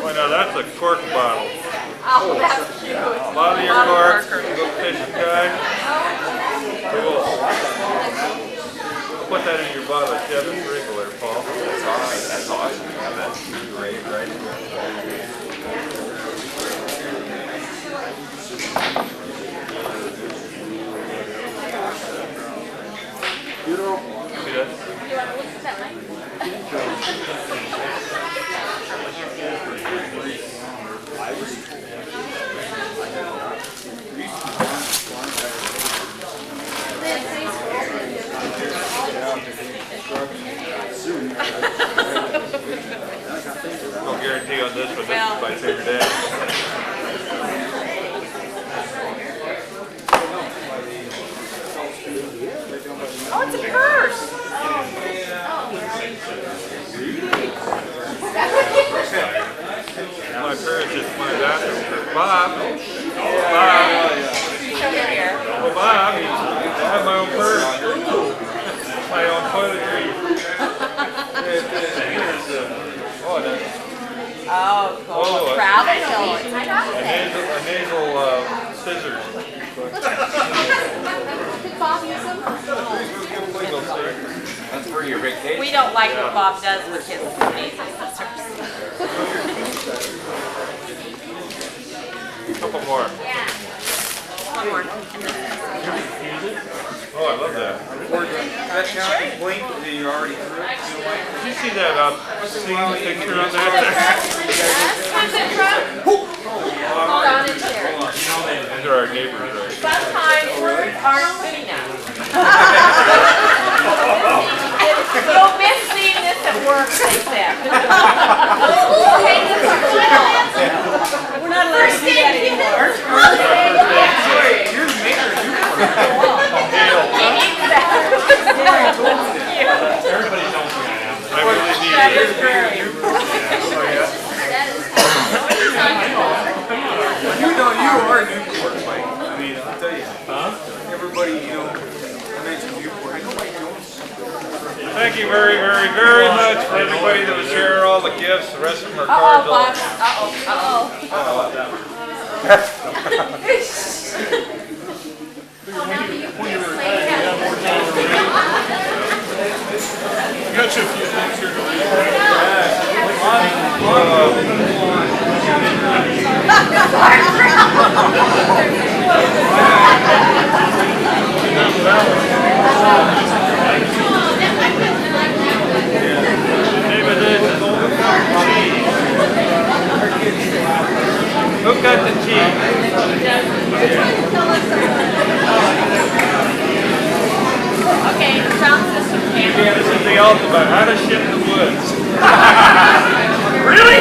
Well, now that's a cork bottle. Oh, that's cute. Bottle your cork, go fishing guy. Cool. Put that in your bottle of Chivas Regal there, Paul. That's awesome. That's great, right? my favorite day. Oh, it's a purse. My purse is my bathroom. Bob. Bob. Show me here. Well, Bob, I have my own purse. My own toiletry. Oh, cool. Oh, Travel shorts. I got a nasal scissors. Did Bob use them? That's for your vacation. We don't like what Bob does with his amazing sisters. Couple more. One more. Oh, I love that. That count is blink, then you're already through. Did you see that scene picture on that? Hold on in here. These are our neighbors, right? Sometimes words aren't good enough. You'll miss seeing this at work, they said. We're not allowed to do that anymore. You're the maker of Newport. Everybody knows who I am. I really need That it. is great. You know you are Newport, Mike. I mean, I'll tell you. Everybody, you know, mentions Newport. I know Mike Jones. Thank you very, very, very much for everybody that was here, all the gifts, the rest of them are Uh-oh, cards. Bob. Uh-oh. Got you a few things here. Who got the cheese? Okay, sound system camera. This is the ultimate, how to ship the woods. Really?